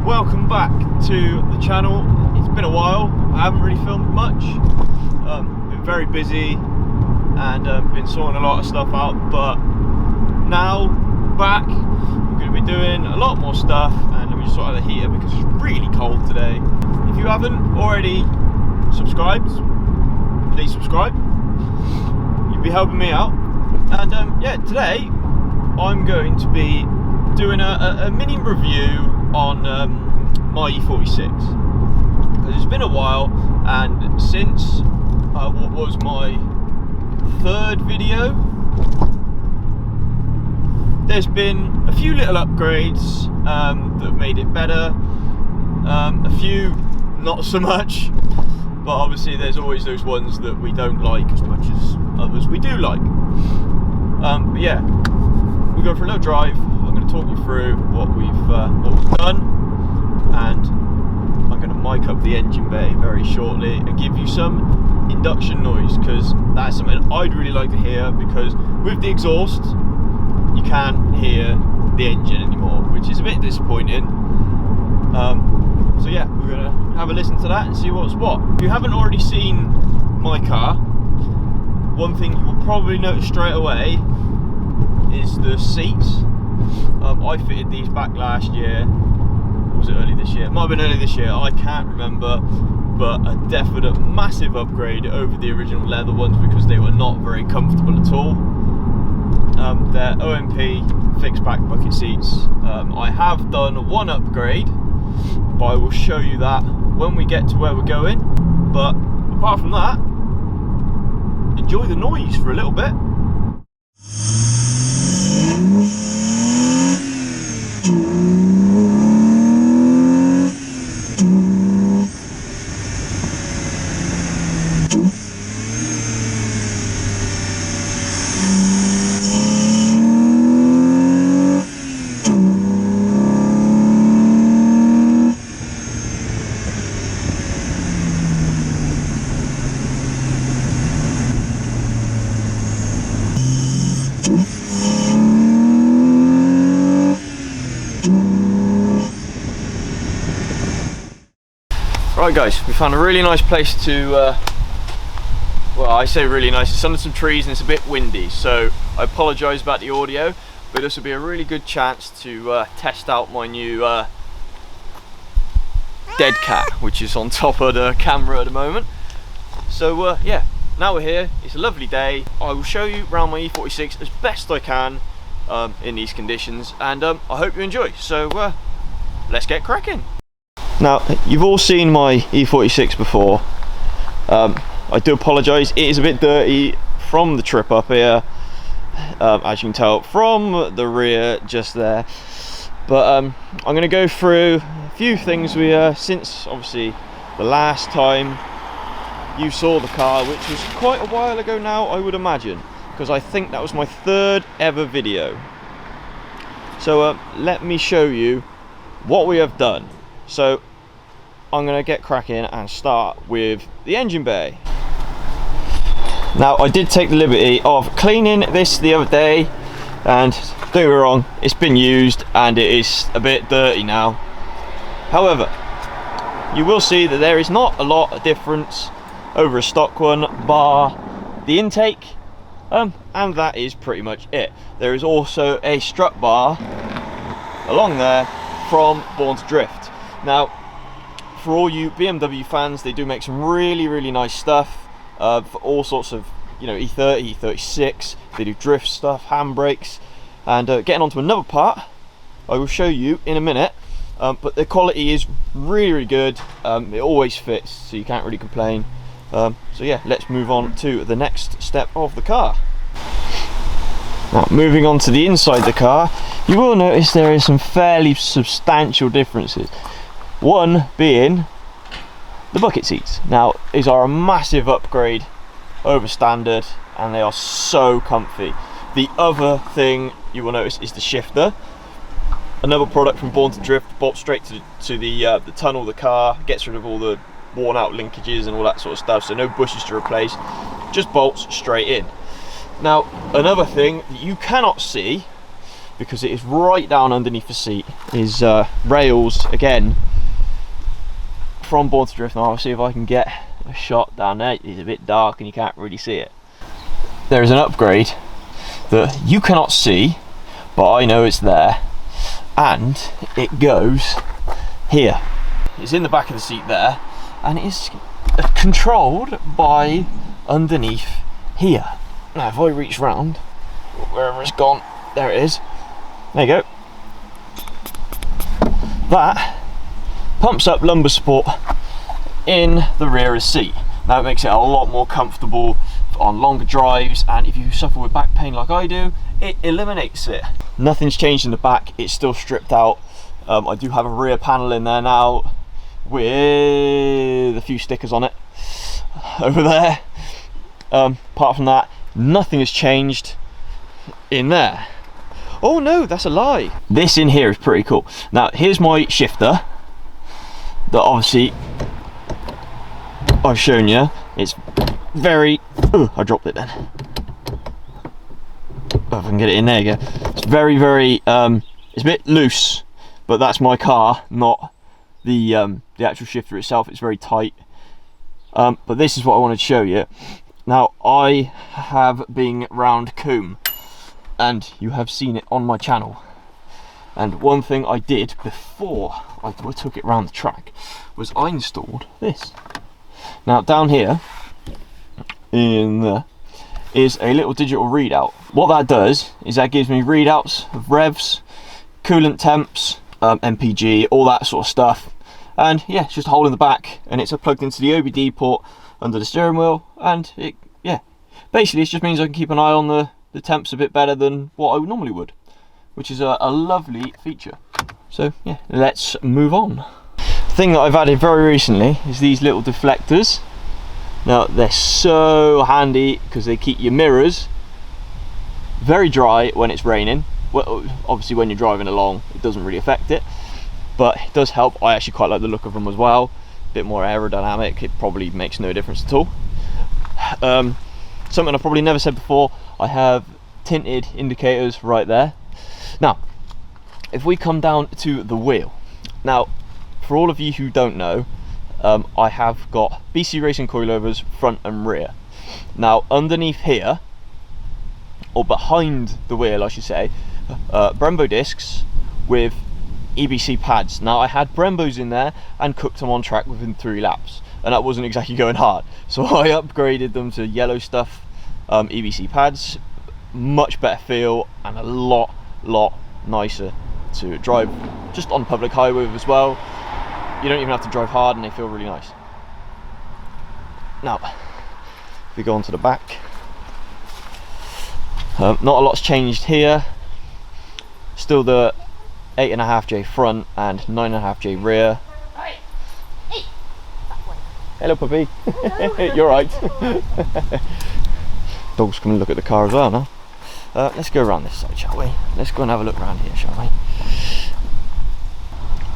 welcome back to the channel. It's been a while, I haven't really filmed much, been very busy and been sorting a lot of stuff out, but now back, we're going to be doing a lot more stuff. And let me just sort out the heater because it's really cold today. If you haven't already subscribed, please subscribe, you'll be helping me out. And yeah, today I'm going to be doing a mini review on my E46, because it's been a while, and since what was my third video, there's been a few little upgrades that have made it better, a few not so much, but obviously there's always those ones that we don't like as much as others we do like. But yeah, we'll go for a little drive. I'm going to talk you through what we've done, and I'm going to mic up the engine bay very shortly and give you some induction noise, because that's something I'd really like to hear, because with the exhaust you can't hear the engine anymore, which is a bit disappointing. So yeah, we're going to have a listen to that and see what's what. If you haven't already seen my car, one thing you will probably notice straight away is the seats. I fitted these back last year, or was it early this year? It might have been early this year, I can't remember, but a definite massive upgrade over the original leather ones, because they were not very comfortable at all. They're OMP fixed back bucket seats. I have done one upgrade, but I will show you that when we get to where we're going. But apart from that, enjoy the noise for a little bit. Right guys, we found a really nice place to, well, I say really nice, it's under some trees and it's a bit windy, so I apologise about the audio, but this will be a really good chance to test out my new dead cat, which is on top of the camera at the moment. So yeah, now we're here, it's a lovely day. I will show you around my E46 as best I can in these conditions, and I hope you enjoy. So let's get cracking. Now, you've all seen my E46 before. I do apologise, it is a bit dirty from the trip up here, as you can tell from the rear just there. But I'm going to go through a few things we since obviously the last time you saw the car, which was quite a while ago now, I would imagine, because I think that was my third ever video. So let me show you what we have done. So I'm going to get cracking and start with the engine bay. Now, I did take the liberty of cleaning this the other day, And don't get me wrong, it's been used and it is a bit dirty now. However, you will see that there is not a lot of difference over a stock one, bar the intake, and that is pretty much it. There is also a strut bar along there from Born to Drift. Now, for all you BMW fans, they do make some really nice stuff for all sorts of, you know, E30, E36. They do drift stuff, handbrakes, and getting onto another part I will show you in a minute. But the quality is really good. It always fits, so you can't really complain. So yeah, let's move on to the next step of the car. Now, moving on to the inside the car, you will notice there is some fairly substantial differences. One being the bucket seats. Now, these are a massive upgrade over standard, and they are so comfy. The other thing you will notice is the shifter. Another product from Born to Drift, bolts straight to the tunnel of the car, gets rid of all the worn out linkages and all that sort of stuff, so no bushes to replace, just bolts straight in. Now, another thing that you cannot see, because it is right down underneath the seat, is rails, again, from Born to Drift. Now I'll see if I can get a shot down there. It's a bit dark and you can't really see it. There is an upgrade that you cannot see, but I know it's there, and it goes here. It's in the back of the seat there, and it's controlled by underneath here. Now if I reach round, wherever it's gone, there it is. There you go. That pumps up lumbar support in the rear of the seat. Now it makes it a lot more comfortable on longer drives, and if you suffer with back pain like I do, it eliminates it. Nothing's changed in the back, it's still stripped out. I do have a rear panel in there now with a few stickers on it over there. Apart from that, nothing has changed in there. Oh no, that's a lie. This in here is pretty cool. Now here's my shifter that obviously I've shown you. It's very, oh, I dropped it then. If I can get it in, there you go. It's very, it's a bit loose, but that's my car, not the actual shifter itself. It's very tight. But this is what I wanted to show you. Now, I have been round Combe, and you have seen it on my channel. And one thing I did before I took it round the track was I installed this. Now, down here, in there, is a little digital readout. What that does is that gives me readouts of revs, coolant temps, MPG, all that sort of stuff. And yeah, it's just a hole in the back, and it's plugged into the OBD port under the steering wheel, and it, yeah, basically it just means I can keep an eye on the temps a bit better than what I normally would, which is a lovely feature. So yeah, let's move on. The thing that I've added very recently is these little deflectors. Now they're so handy because they keep your mirrors very dry when it's raining. Well, obviously when you're driving along it doesn't really affect it, but it does help. I actually quite like the look of them as well. A bit more aerodynamic, it probably makes no difference at all. Something I've probably never said before, I have tinted indicators right there. Now if we come down to the wheel, now for all of you who don't know, I have got BC Racing coilovers front and rear. Now underneath here, or behind the wheel I should say, Brembo discs with EBC pads. Now I had Brembos in there and cooked them on track within 3 laps, and that wasn't exactly going hard, so I upgraded them to yellow stuff EBC pads. Much better feel and a lot nicer to drive just on public highway as well. You don't even have to drive hard and they feel really nice. Now if we go on to the back, not a lot's changed here. Still the 8.5J front and 9.5J rear. Hello puppy. You're right. Dog's coming to look at the car as well now. Let's go around this side, shall we? Let's go and have a look around here, shall we?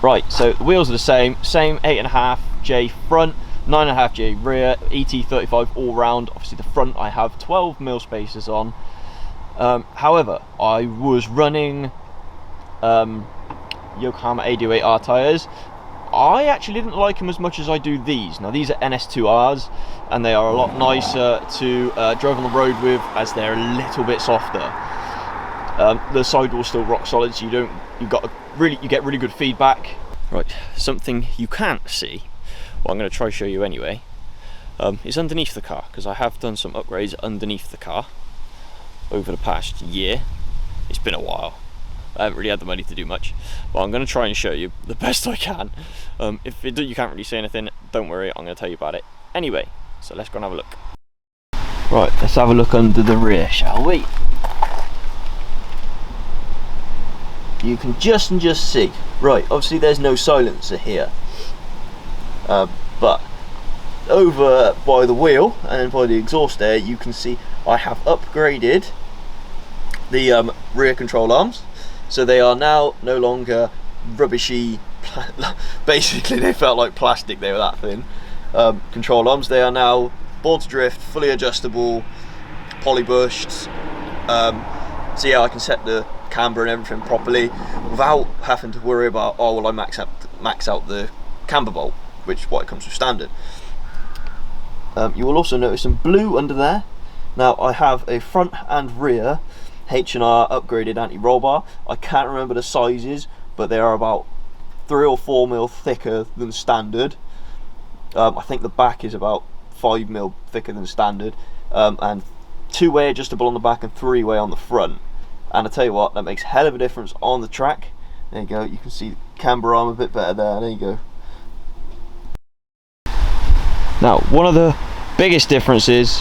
Right, so the wheels are the same 8.5J front, 9.5J rear, ET35 all round. Obviously the front I have 12mm spacers on. However, I was running Yokohama 808R tyres. I actually didn't like them as much as I do these. Now these are NS2Rs, and they are a lot nicer to drive on the road with, as they're a little bit softer. The sidewall's still rock solid, so you get really good feedback. Right, something you can't see, well, I'm going to try to show you anyway, is underneath the car, because I have done some upgrades underneath the car over the past year. It's been a while. I haven't really had the money to do much, but I'm going to try and show you the best I can. If you can't really see anything, don't worry, I'm going to tell you about it anyway. So let's go and have a look. Right, let's have a look under the rear, shall we? You can just see. Right, obviously there's no silencer here, but over by the wheel and by the exhaust there, you can see I have upgraded the rear control arms. So they are now no longer rubbishy, basically they felt like plastic, they were that thin. Control arms, they are now board to drift, fully adjustable, polybushed. So yeah, I can set the camber and everything properly without having to worry about, oh, will I max out the camber bolt, which is what comes with standard. You will also notice some blue under there. Now I have a front and rear H&R upgraded anti-roll bar. I can't remember the sizes, but they are about 3 or 4 mil thicker than standard. I think the back is about 5 mil thicker than standard, and 2-way adjustable on the back and 3-way on the front. And I tell you what, that makes a hell of a difference on the track. There you go, you can see the camber arm a bit better there. There you go. Now, one of the biggest differences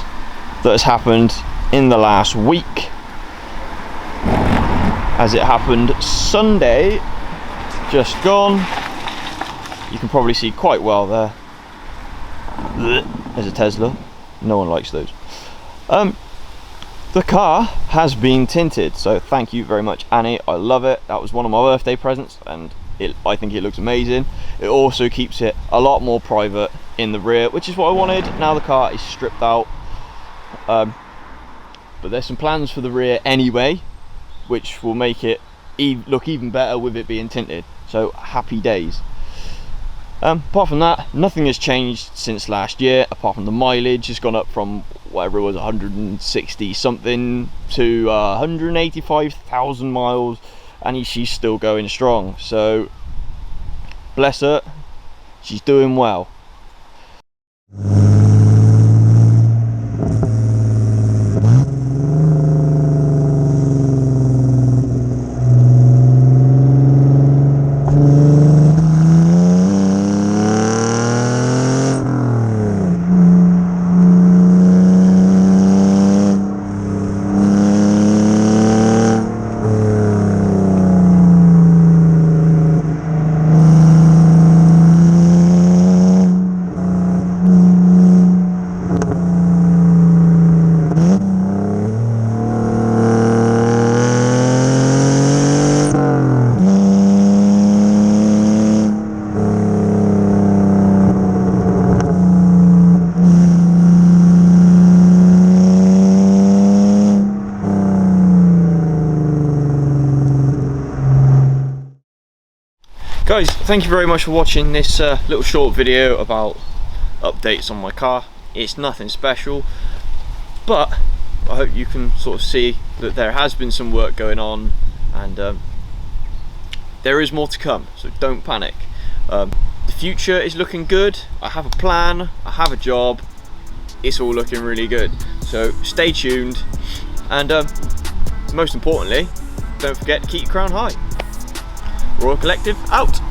that has happened in the last week, as it happened Sunday, just gone. You can probably see quite well there. There's a Tesla. No one likes those. The car has been tinted, so thank you very much, Annie. I love it. That was one of my birthday presents, and I think it looks amazing. It also keeps it a lot more private in the rear, which is what I wanted. Now the car is stripped out, but there's some plans for the rear anyway, which will make it look even better with it being tinted. So happy days. Apart from that, nothing has changed since last year, apart from the mileage has gone up from whatever it was, 160 something to 185,000 miles, and she's still going strong. So bless her, she's doing well. Guys, thank you very much for watching this little short video about updates on my car. It's nothing special, but I hope you can sort of see that there has been some work going on, and there is more to come, so don't panic. The future is looking good. I have a plan, I have a job, it's all looking really good, so stay tuned, and most importantly, don't forget to keep your crown high. Royal Collective out.